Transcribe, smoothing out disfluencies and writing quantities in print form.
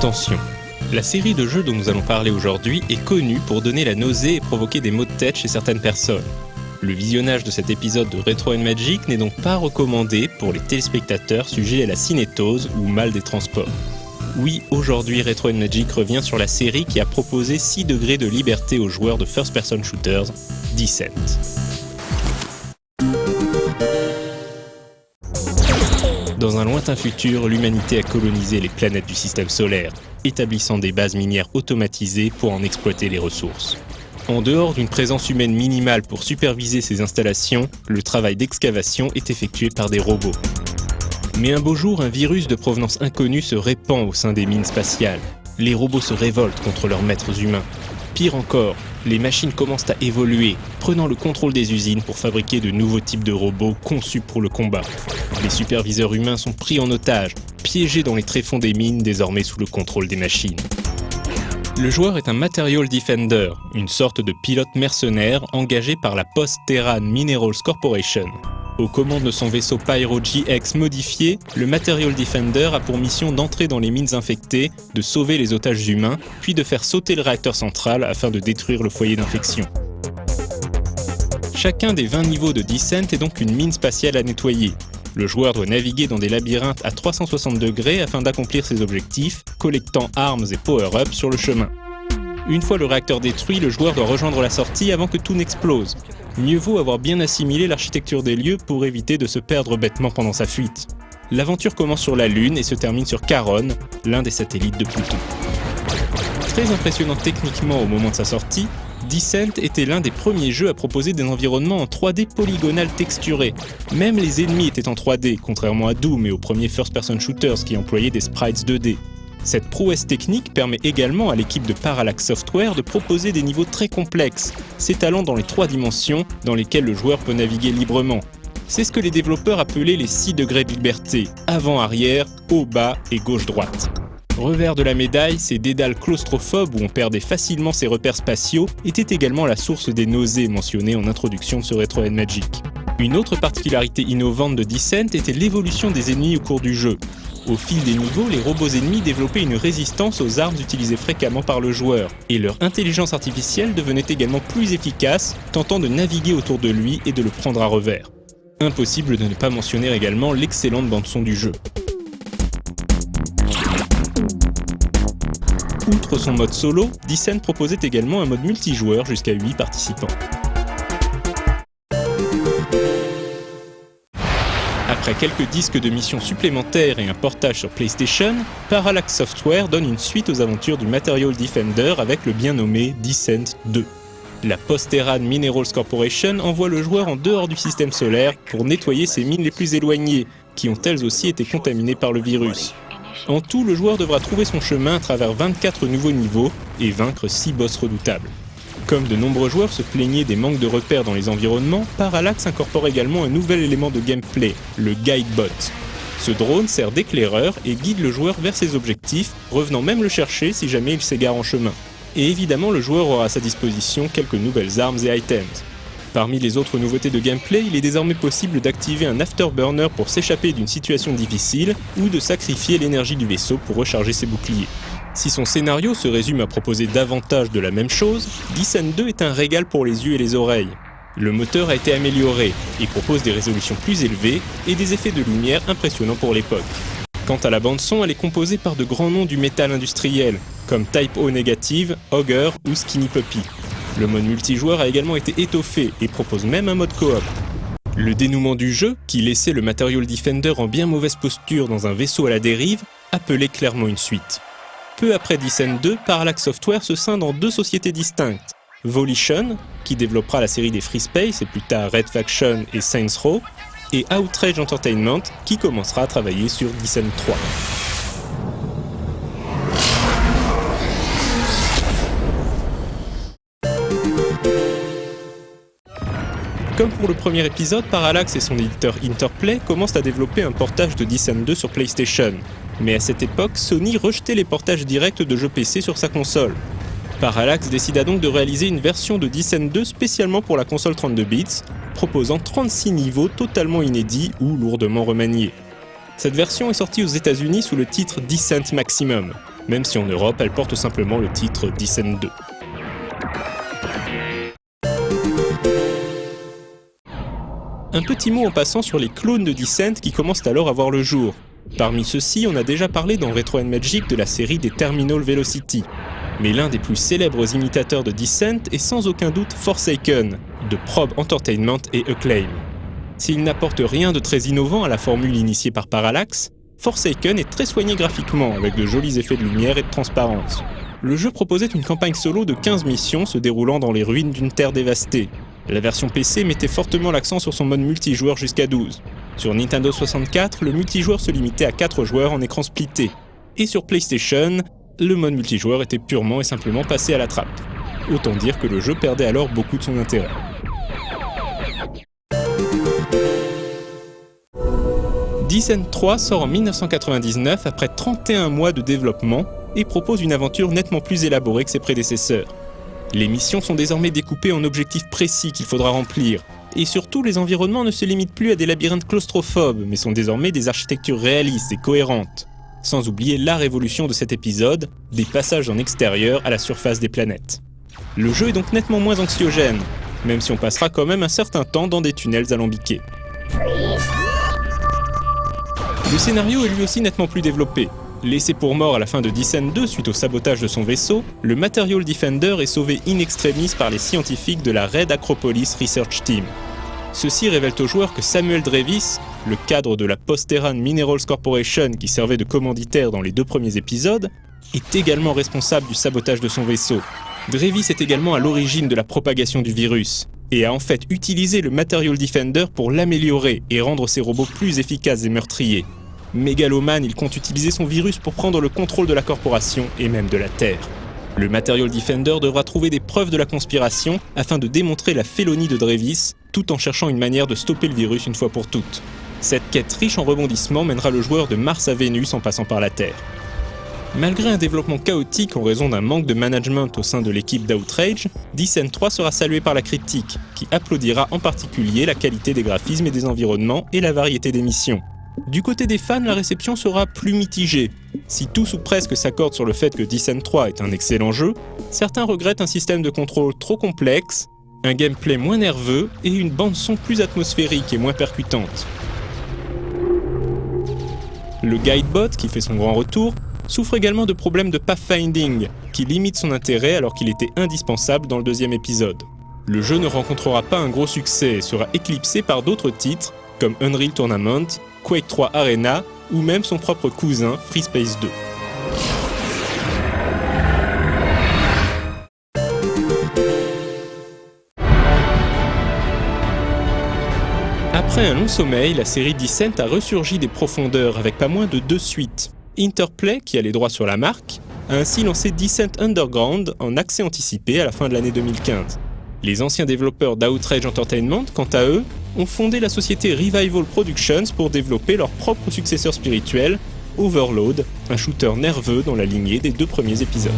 Attention, la série de jeux dont nous allons parler aujourd'hui est connue pour donner la nausée et provoquer des maux de tête chez certaines personnes. Le visionnage de cet épisode de Retro & Magic n'est donc pas recommandé pour les téléspectateurs sujets à la cinétose ou mal des transports. Oui, aujourd'hui Retro & Magic revient sur la série qui a proposé 6 degrés de liberté aux joueurs de first-person shooters, Descent. Dans un lointain futur, l'humanité a colonisé les planètes du système solaire, établissant des bases minières automatisées pour en exploiter les ressources. En dehors d'une présence humaine minimale pour superviser ces installations, le travail d'excavation est effectué par des robots. Mais un beau jour, un virus de provenance inconnue se répand au sein des mines spatiales. Les robots se révoltent contre leurs maîtres humains. Pire encore, les machines commencent à évoluer, prenant le contrôle des usines pour fabriquer de nouveaux types de robots conçus pour le combat. Les superviseurs humains sont pris en otage, piégés dans les tréfonds des mines désormais sous le contrôle des machines. Le joueur est un Material Defender, une sorte de pilote mercenaire engagé par la Post-Terran Minerals Corporation. Aux commandes de son vaisseau Pyro GX modifié, le Material Defender a pour mission d'entrer dans les mines infectées, de sauver les otages humains, puis de faire sauter le réacteur central afin de détruire le foyer d'infection. Chacun des 20 niveaux de Descent est donc une mine spatiale à nettoyer. Le joueur doit naviguer dans des labyrinthes à 360 degrés afin d'accomplir ses objectifs, collectant armes et power-ups sur le chemin. Une fois le réacteur détruit, le joueur doit rejoindre la sortie avant que tout n'explose. Mieux vaut avoir bien assimilé l'architecture des lieux pour éviter de se perdre bêtement pendant sa fuite. L'aventure commence sur la Lune et se termine sur Charon, l'un des satellites de Pluton. Très impressionnant techniquement au moment de sa sortie, Descent était l'un des premiers jeux à proposer des environnements en 3D polygonal texturés. Même les ennemis étaient en 3D, contrairement à Doom et aux premiers first-person shooters qui employaient des sprites 2D. Cette prouesse technique permet également à l'équipe de Parallax Software de proposer des niveaux très complexes, s'étalant dans les 3 dimensions dans lesquelles le joueur peut naviguer librement. C'est ce que les développeurs appelaient les 6 degrés de liberté, avant-arrière, haut-bas et gauche-droite. Revers de la médaille, ces dédales claustrophobes où on perdait facilement ses repères spatiaux étaient également la source des nausées mentionnées en introduction de ce Retro & Magic. Une autre particularité innovante de Descent était l'évolution des ennemis au cours du jeu. Au fil des niveaux, les robots ennemis développaient une résistance aux armes utilisées fréquemment par le joueur, et leur intelligence artificielle devenait également plus efficace, tentant de naviguer autour de lui et de le prendre à revers. Impossible de ne pas mentionner également l'excellente bande-son du jeu. Outre son mode solo, Descent proposait également un mode multijoueur jusqu'à 8 participants. Après quelques disques de missions supplémentaires et un portage sur PlayStation, Parallax Software donne une suite aux aventures du Material Defender avec le bien nommé Descent 2. La Post-Terran Minerals Corporation envoie le joueur en dehors du système solaire pour nettoyer ses mines les plus éloignées, qui ont elles aussi été contaminées par le virus. En tout, le joueur devra trouver son chemin à travers 24 nouveaux niveaux et vaincre 6 boss redoutables. Comme de nombreux joueurs se plaignaient des manques de repères dans les environnements, Parallax incorpore également un nouvel élément de gameplay, le Guidebot. Ce drone sert d'éclaireur et guide le joueur vers ses objectifs, revenant même le chercher si jamais il s'égare en chemin. Et évidemment, le joueur aura à sa disposition quelques nouvelles armes et items. Parmi les autres nouveautés de gameplay, il est désormais possible d'activer un afterburner pour s'échapper d'une situation difficile ou de sacrifier l'énergie du vaisseau pour recharger ses boucliers. Si son scénario se résume à proposer davantage de la même chose, Descent 2 est un régal pour les yeux et les oreilles. Le moteur a été amélioré et propose des résolutions plus élevées et des effets de lumière impressionnants pour l'époque. Quant à la bande-son, elle est composée par de grands noms du métal industriel, comme Type O Negative, Augur ou Skinny Puppy. Le mode multijoueur a également été étoffé et propose même un mode coop. Le dénouement du jeu, qui laissait le Material Defender en bien mauvaise posture dans un vaisseau à la dérive, appelait clairement une suite. Peu après Descent 2, Parallax Software se scinde en 2 sociétés distinctes. Volition, qui développera la série des Free Space et plus tard Red Faction et Saints Row, et Outrage Entertainment, qui commencera à travailler sur Descent 3. Comme pour le premier épisode, Parallax et son éditeur Interplay commencent à développer un portage de Descent 2 sur PlayStation. Mais à cette époque, Sony rejetait les portages directs de jeux PC sur sa console. Parallax décida donc de réaliser une version de Descent 2 spécialement pour la console 32 bits, proposant 36 niveaux totalement inédits ou lourdement remaniés. Cette version est sortie aux États-Unis sous le titre Descent Maximum. même si en Europe elle porte simplement le titre Descent 2. Un petit mot en passant sur les clones de Descent qui commencent alors à voir le jour. Parmi ceux-ci, on a déjà parlé dans Retro & Magic de la série des Terminal Velocity. Mais l'un des plus célèbres imitateurs de Descent est sans aucun doute Forsaken, de Probe Entertainment et Acclaim. S'il n'apporte rien de très innovant à la formule initiée par Parallax, Forsaken est très soigné graphiquement, avec de jolis effets de lumière et de transparence. Le jeu proposait une campagne solo de 15 missions se déroulant dans les ruines d'une terre dévastée. La version PC mettait fortement l'accent sur son mode multijoueur jusqu'à 12. Sur Nintendo 64, le multijoueur se limitait à 4 joueurs en écran splitté. Et sur PlayStation, le mode multijoueur était purement et simplement passé à la trappe. Autant dire que le jeu perdait alors beaucoup de son intérêt. Descent 3 sort en 1999 après 31 mois de développement et propose une aventure nettement plus élaborée que ses prédécesseurs. Les missions sont désormais découpées en objectifs précis qu'il faudra remplir, et surtout les environnements ne se limitent plus à des labyrinthes claustrophobes, mais sont désormais des architectures réalistes et cohérentes. Sans oublier la révolution de cet épisode, des passages en extérieur à la surface des planètes. Le jeu est donc nettement moins anxiogène, même si on passera quand même un certain temps dans des tunnels alambiqués. Le scénario est lui aussi nettement plus développé. Laissé pour mort à la fin de Descent 2 suite au sabotage de son vaisseau, le Material Defender est sauvé in extremis par les scientifiques de la Red Acropolis Research Team. Ceux-ci révèlent aux joueurs que Samuel Drevis, le cadre de la Post-Terran Minerals Corporation qui servait de commanditaire dans les 2 premiers épisodes, est également responsable du sabotage de son vaisseau. Drevis est également à l'origine de la propagation du virus, et a en fait utilisé le Material Defender pour l'améliorer et rendre ses robots plus efficaces et meurtriers. Mégalomane, il compte utiliser son virus pour prendre le contrôle de la corporation et même de la Terre. Le Material Defender devra trouver des preuves de la conspiration afin de démontrer la félonie de Drevis, tout en cherchant une manière de stopper le virus une fois pour toutes. Cette quête riche en rebondissements mènera le joueur de Mars à Vénus en passant par la Terre. Malgré un développement chaotique en raison d'un manque de management au sein de l'équipe d'Outrage, Descent 3 sera salué par la critique, qui applaudira en particulier la qualité des graphismes et des environnements et la variété des missions. Du côté des fans, la réception sera plus mitigée. Si tous ou presque s'accordent sur le fait que Descent 3 est un excellent jeu, certains regrettent un système de contrôle trop complexe, un gameplay moins nerveux et une bande-son plus atmosphérique et moins percutante. Le Guidebot, qui fait son grand retour, souffre également de problèmes de pathfinding, qui limitent son intérêt alors qu'il était indispensable dans le 2e épisode. Le jeu ne rencontrera pas un gros succès et sera éclipsé par d'autres titres, comme Unreal Tournament, Quake 3 Arena ou même son propre cousin Free Space 2. Après un long sommeil, la série Descent a ressurgi des profondeurs avec pas moins de 2 suites. Interplay, qui a les droits sur la marque, a ainsi lancé Descent Underground en accès anticipé à la fin de l'année 2015. Les anciens développeurs d'Outrage Entertainment, quant à eux, ont fondé la société Revival Productions pour développer leur propre successeur spirituel, Overload, un shooter nerveux dans la lignée des 2 premiers épisodes.